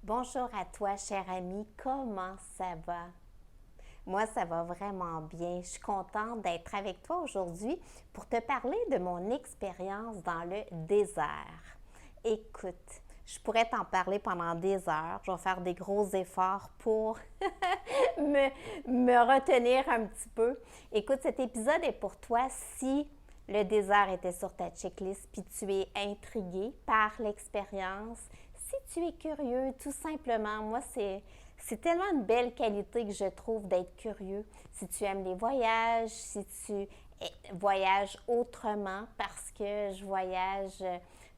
Bonjour à toi, cher ami, comment ça va? Moi, ça va vraiment bien. Je suis contente d'être avec toi aujourd'hui pour te parler de mon expérience dans le désert. Écoute, je pourrais t'en parler pendant des heures. Je vais faire des gros efforts pour me, me retenir un petit peu. Écoute, cet épisode est pour toi si le désert était sur ta checklist puis tu es intrigué par l'expérience. Si tu es curieux, tout simplement, moi, c'est tellement une belle qualité que je trouve d'être curieux. Si tu aimes les voyages, si tu voyages autrement, parce que je voyage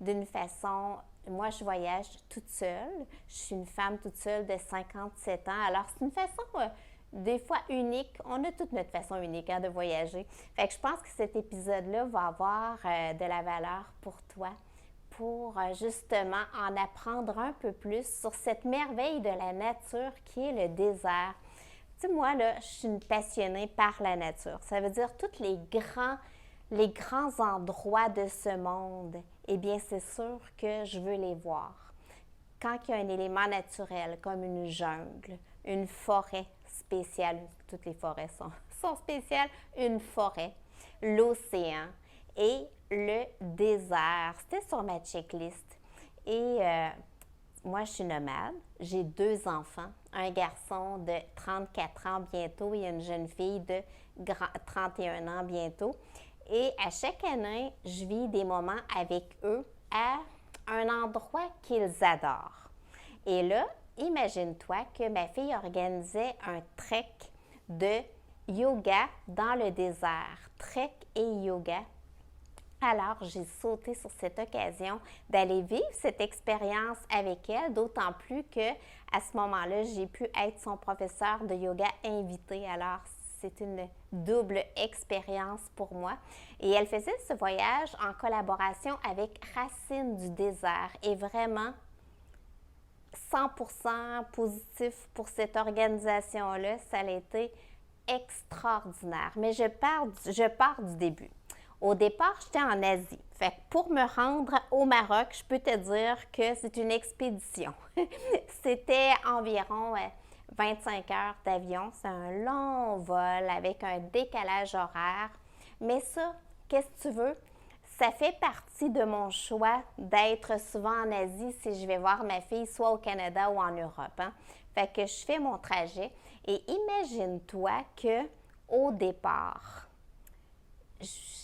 d'une façon, moi je voyage toute seule. Je suis une femme toute seule de 57 ans. Alors c'est une façon des fois unique. On a toute notre façon unique de voyager. Fait que je pense que cet épisode-là va avoir de la valeur pour toi pour justement en apprendre un peu plus sur cette merveille de la nature qui est le désert. Tu sais, moi, là, je suis une passionnée par la nature. Ça veut dire tous les grands endroits de ce monde. Eh bien, c'est sûr que je veux les voir. Quand il y a un élément naturel, comme une jungle, une forêt spéciale, toutes les forêts sont spéciales, une forêt, l'océan et le désert. C'était sur ma checklist. Et moi, je suis nomade. J'ai 2 enfants, un garçon de 34 ans bientôt et une jeune fille de 31 ans bientôt. Et à chaque année, je vis des moments avec eux à un endroit qu'ils adorent. Et là, imagine-toi que ma fille organisait un trek de yoga dans le désert. Trek et yoga. Alors, j'ai sauté sur cette occasion d'aller vivre cette expérience avec elle, d'autant plus que à ce moment-là, j'ai pu être son professeur de yoga invité. Alors, c'est une double expérience pour moi. Et elle faisait ce voyage en collaboration avec Racines du désert. Et vraiment, 100% positif pour cette organisation-là. Ça a été extraordinaire. Mais je pars du début. Au départ, j'étais en Asie. Fait que pour me rendre au Maroc, je peux te dire que c'est une expédition. C'était environ 25 heures d'avion. C'est un long vol avec un décalage horaire. Mais ça, qu'est-ce que tu veux? Ça fait partie de mon choix d'être souvent en Asie si je vais voir ma fille soit au Canada ou en Europe. Hein? Fait que je fais mon trajet et imagine-toi que au départ,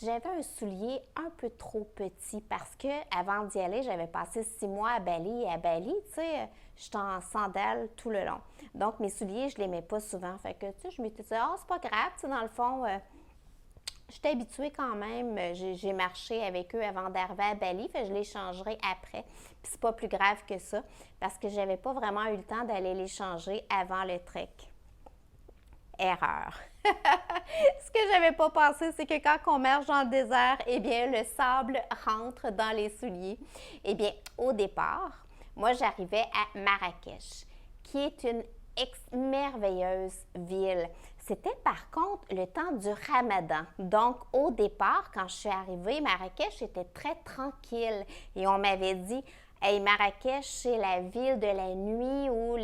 j'avais un soulier un peu trop petit parce que avant d'y aller, j'avais passé 6 mois à Bali. Et à Bali, tu sais, j'étais en sandales tout le long. Donc, mes souliers, je les mets pas souvent. Fait que, tu sais, je m'étais dit, ah, c'est pas grave, tu sais, dans le fond, j'étais habituée quand même. J'ai marché avec eux avant d'arriver à Bali, fait que je les changerai après. Puis c'est pas plus grave que ça parce que j'avais pas vraiment eu le temps d'aller les changer avant le trek. Erreur. Ce que j'avais pas pensé, c'est que quand on marche dans le désert, eh bien, le sable rentre dans les souliers. Eh bien, au départ, moi, j'arrivais à Marrakech, qui est une merveilleuse ville. C'était par contre le temps du Ramadan. Donc, au départ, quand je suis arrivée, Marrakech était très tranquille. Et on m'avait dit, hey, Marrakech, c'est la ville de la nuit où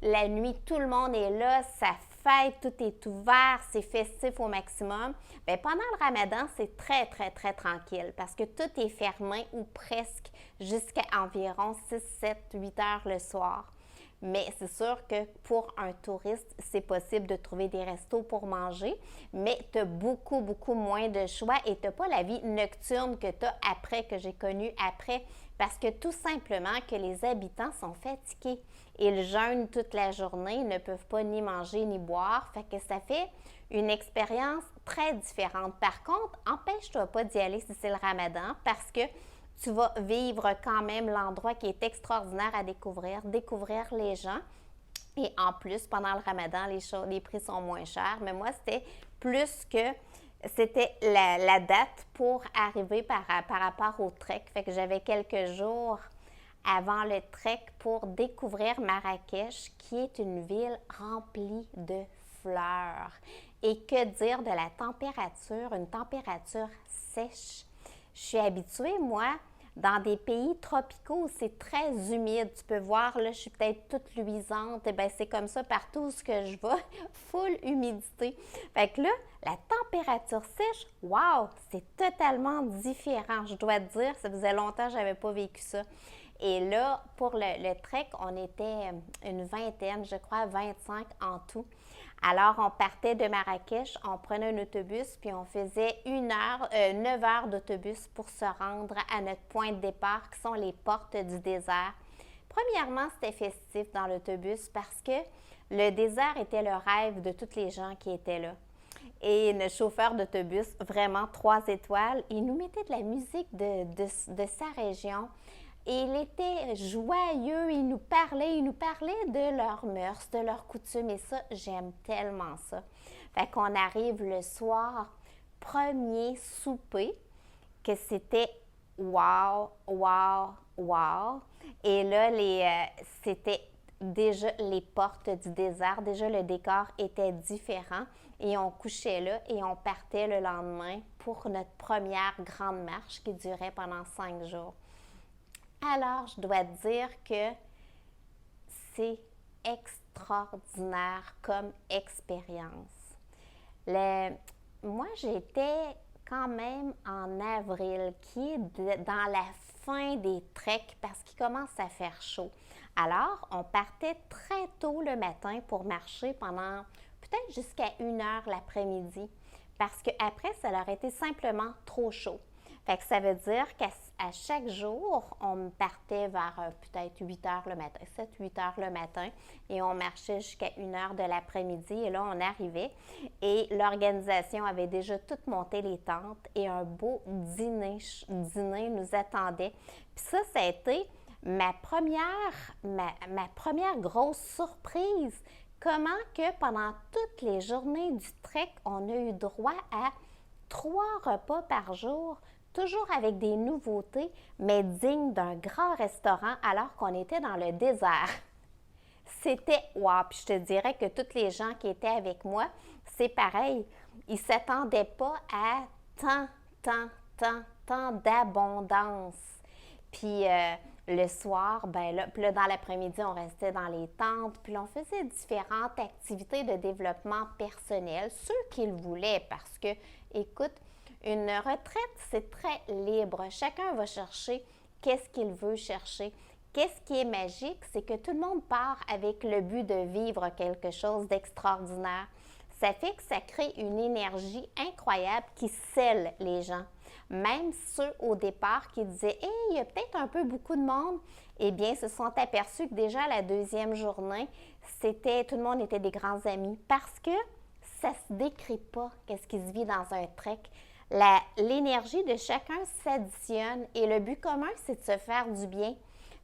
la nuit, tout le monde est là, ça fête, tout est ouvert, c'est festif au maximum. Bien, pendant le Ramadan, c'est très, très, très tranquille parce que tout est fermé ou presque jusqu'à environ 6, 7, 8 heures le soir. Mais c'est sûr que pour un touriste, c'est possible de trouver des restos pour manger, mais tu as beaucoup, beaucoup moins de choix et tu n'as pas la vie nocturne que tu as après, que j'ai connue après, parce que tout simplement que les habitants sont fatigués. Ils jeûnent toute la journée, ils ne peuvent pas ni manger ni boire, fait que ça fait une expérience très différente. Par contre, empêche-toi pas d'y aller si c'est le Ramadan, parce que tu vas vivre quand même l'endroit qui est extraordinaire à découvrir les gens. Et en plus, pendant le Ramadan, les prix sont moins chers. Mais moi, c'était plus que c'était la date pour arriver par rapport au trek. Fait que j'avais quelques jours avant le trek pour découvrir Marrakech, qui est une ville remplie de fleurs. Et que dire de la température, une température sèche. Je suis habituée, moi, Dans des pays tropicaux, c'est très humide. Tu peux voir, là, je suis peut-être toute luisante. Et bien, c'est comme ça partout où que je vais, full humidité. Fait que là, la température sèche, wow, c'est totalement différent. Je dois te dire, ça faisait longtemps que je n'avais pas vécu ça. Et là, pour le trek, on était une vingtaine, je crois 25 en tout. Alors, on partait de Marrakech, on prenait un autobus, puis on faisait 9 heures d'autobus pour se rendre à notre point de départ, qui sont les portes du désert. Premièrement, c'était festif dans l'autobus parce que le désert était le rêve de tous les gens qui étaient là. Et le chauffeur d'autobus, vraiment 3 étoiles, il nous mettait de la musique de sa région. Et il était joyeux, il nous parlait de leurs mœurs, de leurs coutumes. Et ça, j'aime tellement ça. Fait qu'on arrive le soir, premier souper, que c'était wow, wow, wow. Et là, c'était déjà les portes du désert. Déjà, le décor était différent. Et on couchait là et on partait le lendemain pour notre première grande marche qui durait pendant 5 jours. Alors, je dois te dire que c'est extraordinaire comme expérience. Moi, j'étais quand même en avril, qui est dans la fin des treks parce qu'il commence à faire chaud. Alors, on partait très tôt le matin pour marcher pendant peut-être jusqu'à 1 heure l'après-midi parce qu'après, ça leur était simplement trop chaud. Fait que ça veut dire qu'à chaque jour, on partait vers peut-être 8 heures le matin, 7-8 heures le matin, et on marchait jusqu'à 1 heure de l'après-midi, et là, on arrivait, et l'organisation avait déjà tout monté les tentes, et un beau dîner nous attendait. Puis ça a été ma première grosse surprise. Comment que pendant toutes les journées du trek, on a eu droit à 3 repas par jour, toujours avec des nouveautés, mais dignes d'un grand restaurant alors qu'on était dans le désert. C'était wow! Puis je te dirais que tous les gens qui étaient avec moi, c'est pareil. Ils ne s'attendaient pas à tant d'abondance. Puis le soir, ben là, puis là, dans l'après-midi, on restait dans les tentes, puis on faisait différentes activités de développement personnel, ceux qui le voulaient, parce que, écoute, une retraite, c'est très libre. Chacun va chercher qu'est-ce qu'il veut chercher. Qu'est-ce qui est magique, c'est que tout le monde part avec le but de vivre quelque chose d'extraordinaire. Ça fait que ça crée une énergie incroyable qui scelle les gens. Même ceux au départ qui disaient « Hey, il y a peut-être un peu beaucoup de monde », eh bien, se sont aperçus que déjà la deuxième journée, tout le monde était des grands amis parce que ça ne se décrit pas qu'est-ce qui se vit dans un trek. L'énergie de chacun s'additionne et le but commun, c'est de se faire du bien.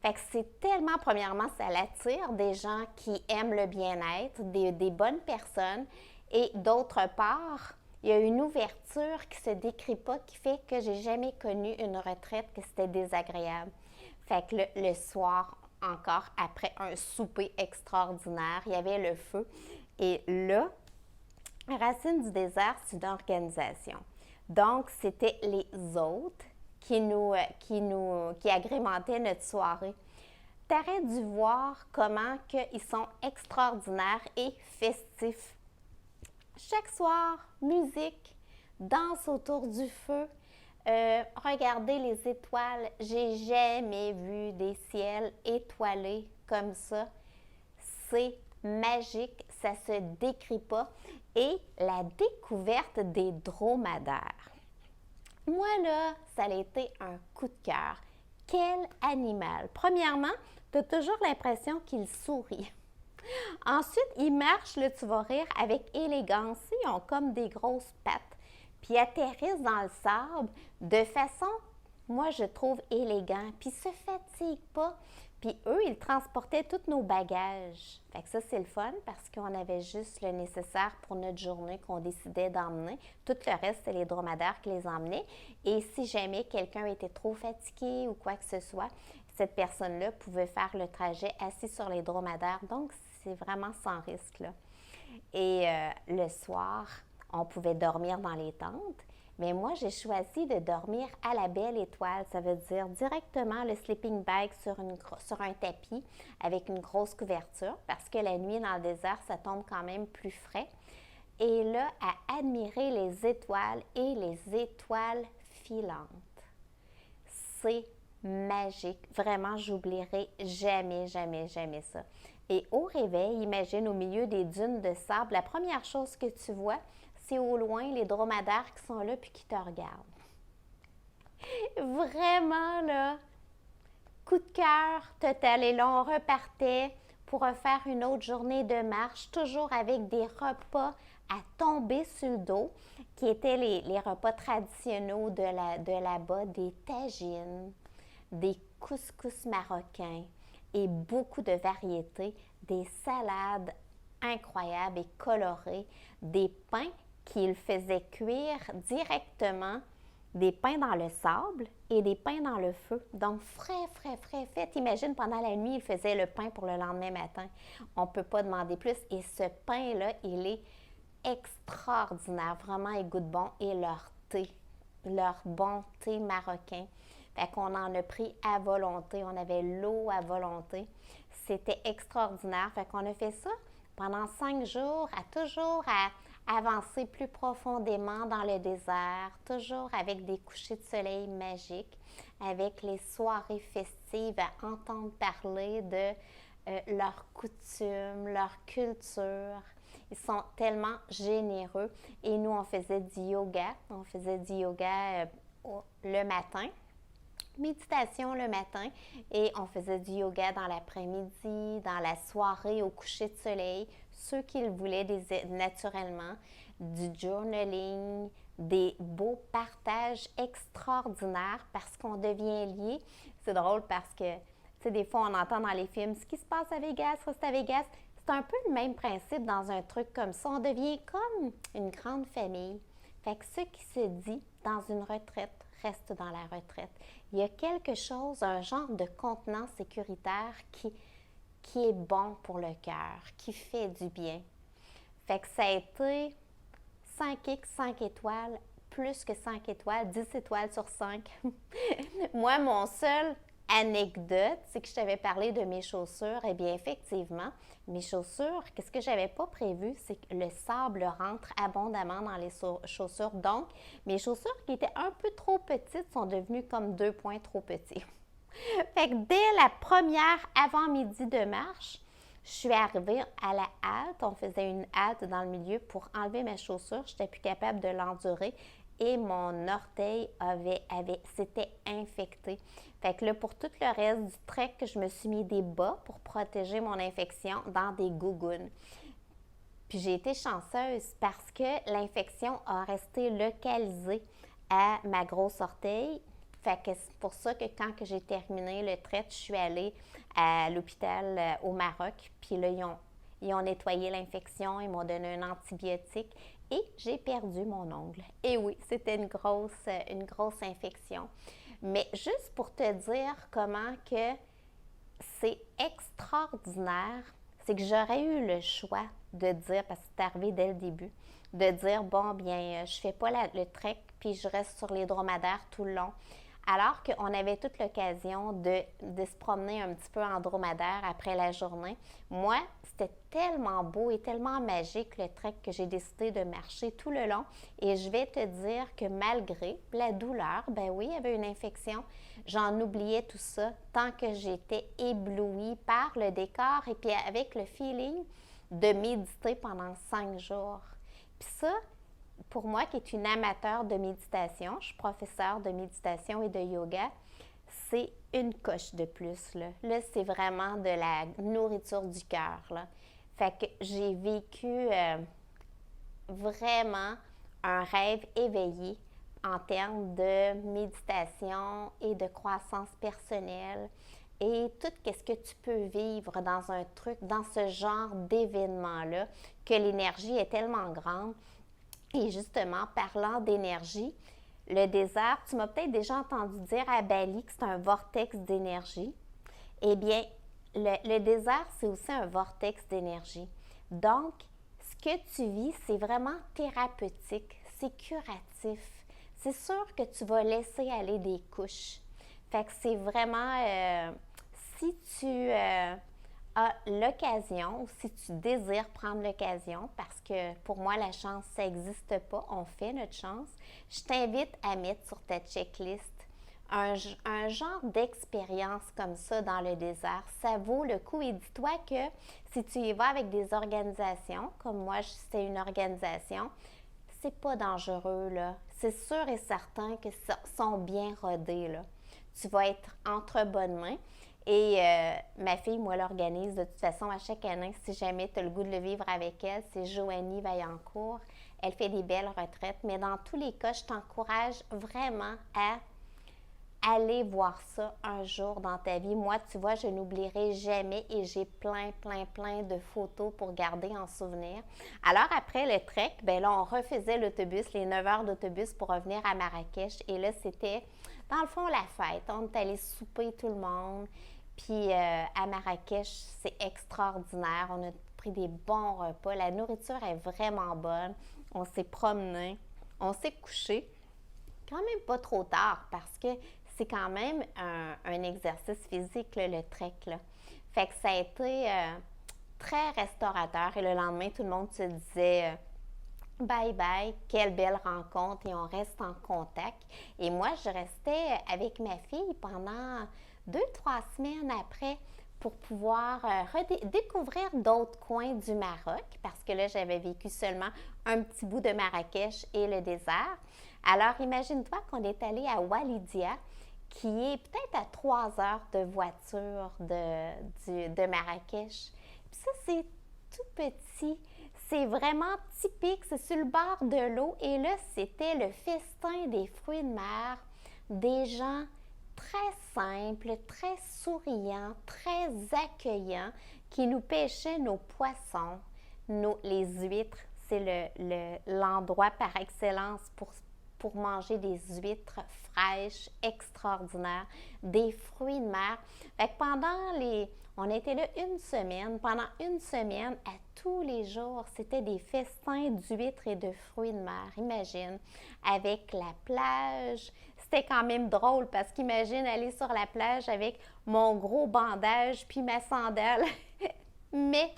Fait que c'est tellement, premièrement, ça l'attire des gens qui aiment le bien-être, des bonnes personnes. Et d'autre part, il y a une ouverture qui ne se décrit pas, qui fait que j'ai jamais connu une retraite que c'était désagréable. Fait que le soir, encore après un souper extraordinaire, il y avait le feu. Et là, Racines du désert, c'est une organisation. Donc, c'était les autres qui agrémentaient notre soirée. Tu aurais dû voir comment ils sont extraordinaires et festifs. Chaque soir, musique, danse autour du feu, regardez les étoiles. J'ai jamais vu des ciels étoilés comme ça. C'est magique, ça se décrit pas. Et la découverte des dromadaires. Moi, là, ça a été un coup de cœur. Quel animal! Premièrement, tu as toujours l'impression qu'il sourit. Ensuite, ils marchent, là, tu vas rire, avec élégance. Ils ont comme des grosses pattes. Puis ils atterrissent dans le sable de façon, moi, je trouve élégant. Puis ils ne se fatiguent pas. Puis eux, ils transportaient tous nos bagages. Fait que ça, c'est le fun parce qu'on avait juste le nécessaire pour notre journée qu'on décidait d'emmener. Tout le reste, c'est les dromadaires qui les emmenaient. Et si jamais quelqu'un était trop fatigué ou quoi que ce soit, cette personne-là pouvait faire le trajet assis sur les dromadaires. Donc, c'est vraiment sans risque, là. Et le soir, on pouvait dormir dans les tentes. Mais moi, j'ai choisi de dormir à la belle étoile. Ça veut dire directement le sleeping bag sur un tapis avec une grosse couverture parce que la nuit dans le désert, ça tombe quand même plus frais. Et là, à admirer les étoiles et les étoiles filantes. C'est magique. Vraiment, j'oublierai jamais, jamais, jamais ça. Et au réveil, imagine au milieu des dunes de sable, la première chose que tu vois, c'est au loin les dromadaires qui sont là puis qui te regardent. Vraiment, là, coup de cœur total. Et là, on repartait pour refaire une autre journée de marche, toujours avec des repas à tomber sur le dos, qui étaient les repas traditionnels de là-bas, des tagines, des couscous marocains et beaucoup de variétés, des salades incroyables et colorées, des pains qu'ils faisaient cuire directement, des pains dans le sable et des pains dans le feu. Donc, frais, frais, frais, fait. Imagine, pendant la nuit, ils faisaient le pain pour le lendemain matin. On ne peut pas demander plus. Et ce pain-là, il est extraordinaire. Vraiment, il goûte bon. Et leur bon thé marocain. Fait qu'on en a pris à volonté. On avait l'eau à volonté. C'était extraordinaire. Fait qu'on a fait ça pendant 5 jours, toujours à avancer plus profondément dans le désert, toujours avec des couchers de soleil magiques, avec les soirées festives à entendre parler de leurs coutumes, leur culture. Ils sont tellement généreux. Et nous, on faisait du yoga. On faisait du yoga le matin. Méditation le matin et on faisait du yoga dans l'après-midi, dans la soirée au coucher de soleil, ceux qui le voulaient naturellement, du journaling, des beaux partages extraordinaires parce qu'on devient lié. C'est drôle parce que, tu sais, des fois on entend dans les films ce qui se passe à Vegas, reste à Vegas. C'est un peu le même principe dans un truc comme ça. On devient comme une grande famille. Fait que ce qui se dit dans une retraite reste dans la retraite. Il y a quelque chose, un genre de contenant sécuritaire qui est bon pour le cœur, qui fait du bien. Fait que ça a été 5x, 5 étoiles, plus que 5 étoiles, 10 étoiles sur 5. Moi, mon seul anecdote, c'est que je t'avais parlé de mes chaussures. Eh bien, effectivement, mes chaussures, qu'est-ce que j'avais pas prévu, c'est que le sable rentre abondamment dans les chaussures. Donc, mes chaussures qui étaient un peu trop petites sont devenues comme 2 points trop petits. Fait que dès la première avant-midi de marche, je suis arrivée à la halte. On faisait une halte dans le milieu pour enlever mes chaussures. Je n'étais plus capable de l'endurer et mon orteil s'était infecté. Fait que là, pour tout le reste du trek, je me suis mis des bas pour protéger mon infection dans des gougounes. Puis j'ai été chanceuse parce que l'infection a resté localisée à ma grosse orteil. Fait que c'est pour ça que quand j'ai terminé le trek, je suis allée à l'hôpital au Maroc. Puis là, ils ont nettoyé l'infection, ils m'ont donné un antibiotique et j'ai perdu mon ongle. Et oui, c'était une grosse infection. Mais juste pour te dire comment que c'est extraordinaire, c'est que j'aurais eu le choix de dire, parce que c'est arrivé dès le début, de dire, bon, bien, je fais pas le trek, puis je reste sur les dromadaires tout le long. Alors qu'on avait toute l'occasion de se promener un petit peu en dromadaire après la journée. Moi, c'était tellement beau et tellement magique le trek que j'ai décidé de marcher tout le long. Et je vais te dire que malgré la douleur, ben oui, il y avait une infection, j'en oubliais tout ça tant que j'étais éblouie par le décor et puis avec le feeling de méditer pendant 5 jours. Puis ça, pour moi qui est une amateur de méditation, je suis professeure de méditation et de yoga, c'est une coche de plus. Là c'est vraiment de la nourriture du cœur. Fait que j'ai vécu vraiment un rêve éveillé en termes de méditation et de croissance personnelle et tout ce que tu peux vivre dans un truc, dans ce genre d'événement-là, que l'énergie est tellement grande. Et justement, parlant d'énergie, le désert, tu m'as peut-être déjà entendu dire à Bali que c'est un vortex d'énergie. Eh bien, le désert, c'est aussi un vortex d'énergie. Donc, ce que tu vis, c'est vraiment thérapeutique, c'est curatif, c'est sûr que tu vas laisser aller des couches. Fait que c'est vraiment, si tu as l'occasion, ou si tu désires prendre l'occasion, parce que pour moi, la chance, ça n'existe pas, on fait notre chance, je t'invite à mettre sur ta checklist un genre d'expérience comme ça dans le désert. Ça vaut le coup et dis-toi que si tu y vas avec des organisations, comme moi, c'est une organisation, c'est pas dangereux, là. C'est sûr et certain que sont bien rodés, là. Tu vas être entre bonnes mains. Et ma fille, moi, l'organise de toute façon à chaque année. Si jamais tu as le goût de le vivre avec elle, c'est Joanie Vaillancourt. Elle fait des belles retraites. Mais dans tous les cas, je t'encourage vraiment à aller voir ça un jour dans ta vie. Moi, tu vois, je n'oublierai jamais et j'ai plein de photos pour garder en souvenir. Alors, après le trek, ben là, on refaisait l'autobus, les 9 heures d'autobus pour revenir à Marrakech. Et là, c'était, dans le fond, la fête. On est allé souper tout le monde. Puis, à Marrakech, c'est extraordinaire. On a pris des bons repas. La nourriture est vraiment bonne. On s'est promené. On s'est couché. Quand même pas trop tard parce que c'est quand même un exercice physique, là, le trek. Là. Fait que ça a été très restaurateur et le lendemain, tout le monde se disait bye bye, quelle belle rencontre et on reste en contact. Et moi, je restais avec ma fille pendant 2, 3 semaines après pour pouvoir découvrir d'autres coins du Maroc parce que là, j'avais vécu seulement un petit bout de Marrakech et le désert. Alors, imagine-toi qu'on est allé à Walidia, qui est peut-être à 3 heures de voiture de Marrakech. Puis ça, c'est tout petit. C'est vraiment typique, c'est sur le bord de l'eau. Et là, c'était le festin des fruits de mer, des gens très simples, très souriants, très accueillants, qui nous pêchaient nos poissons, les huîtres. C'est l'endroit par excellence pour manger des huîtres fraîches, extraordinaires, des fruits de mer. Fait que on était là une semaine. Pendant une semaine, à tous les jours, c'était des festins d'huîtres et de fruits de mer. Imagine, avec la plage. C'était quand même drôle parce qu'imagine aller sur la plage avec mon gros bandage puis ma sandale. Mais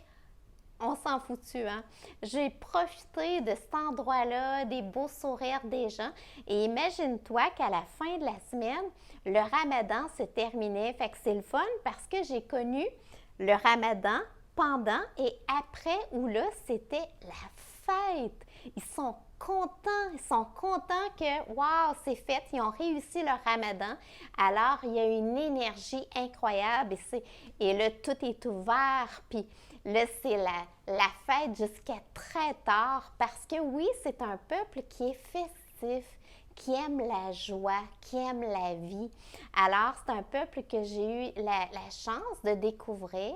on s'en foutu, hein? J'ai profité de cet endroit-là, des beaux sourires des gens. Et imagine-toi qu'à la fin de la semaine, le ramadan se terminait. Fait que c'est le fun parce que j'ai connu le ramadan pendant et après où là, c'était la fête. Ils sont contents que, waouh, c'est fait, ils ont réussi leur ramadan. Alors, il y a une énergie incroyable et là, tout est ouvert. Puis là, c'est la fête jusqu'à très tard parce que oui, c'est un peuple qui est festif, qui aime la joie, qui aime la vie. Alors, c'est un peuple que j'ai eu la chance de découvrir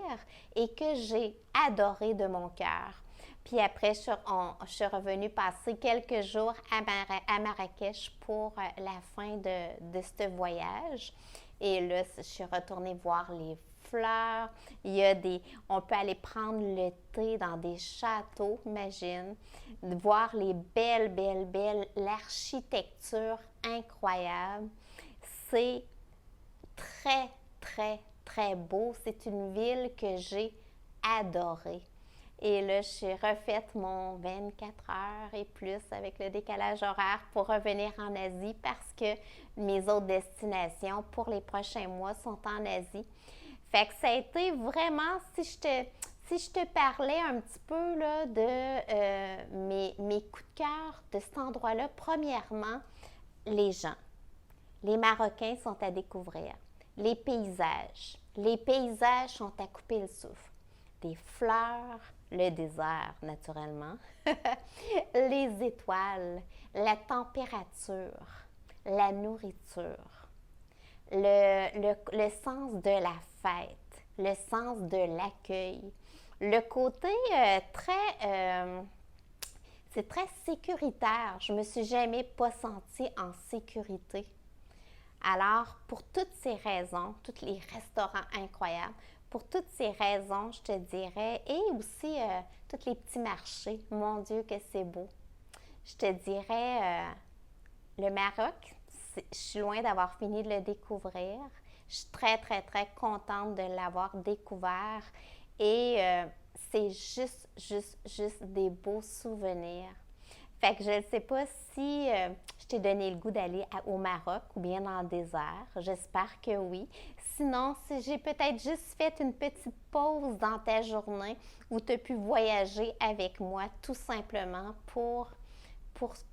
et que j'ai adoré de mon cœur. Puis après, je suis revenue passer quelques jours à Marrakech pour la fin de ce voyage. Et là, je suis retournée voir les fleurs. On peut aller prendre le thé dans des châteaux, imagine. Voir les belles, l'architecture incroyable. C'est très beau. C'est une ville que j'ai adorée. Et là, j'ai refait mon 24 heures et plus avec le décalage horaire pour revenir en Asie parce que mes autres destinations pour les prochains mois sont en Asie. Fait que ça a été vraiment, si je te parlais un petit peu là, de mes coups de cœur de cet endroit-là, premièrement, les gens. Les Marocains sont à découvrir. Les paysages. Les paysages sont à couper le souffle. Des fleurs, le désert, naturellement, les étoiles, la température, la nourriture, le sens de la fête, le sens de l'accueil, le côté c'est très sécuritaire. Je me suis jamais pas sentie en sécurité. Alors, pour toutes ces raisons, tous les restaurants incroyables, pour toutes ces raisons, je te dirais, et aussi tous les petits marchés, mon Dieu que c'est beau, je te dirais Le Maroc, je suis loin d'avoir fini de le découvrir. Je suis très, très, très contente de l'avoir découvert et c'est juste des beaux souvenirs. Fait que je ne sais pas si je t'ai donné le goût d'aller au Maroc ou bien dans le désert. J'espère que oui. Sinon, si j'ai peut-être juste fait une petite pause dans ta journée où tu as pu voyager avec moi tout simplement pour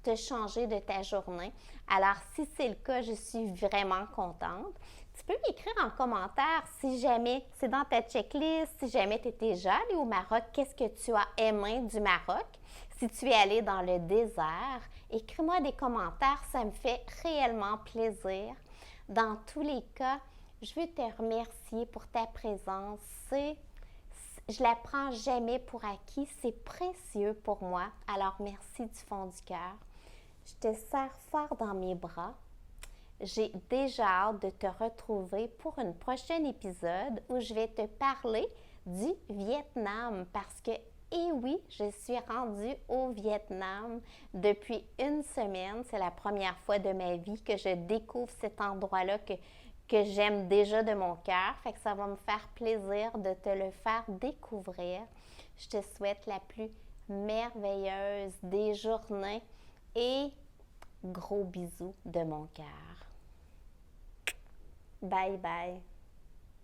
te changer de ta journée. Alors, si c'est le cas, je suis vraiment contente. Tu peux m'écrire en commentaire si jamais c'est dans ta checklist, si jamais tu étais déjà allé au Maroc, qu'est-ce que tu as aimé du Maroc? Si tu es allé dans le désert, écris-moi des commentaires, ça me fait réellement plaisir. Dans tous les cas, je veux te remercier pour ta présence. Je la prends jamais pour acquis, c'est précieux pour moi. Alors merci du fond du cœur. Je te serre fort dans mes bras. J'ai déjà hâte de te retrouver pour un prochain épisode où je vais te parler du Vietnam parce que, eh oui, je suis rendue au Vietnam depuis une semaine. C'est la première fois de ma vie que je découvre cet endroit-là que j'aime déjà de mon cœur. Fait que ça va me faire plaisir de te le faire découvrir. Je te souhaite la plus merveilleuse des journées et gros bisous de mon cœur. Bye bye.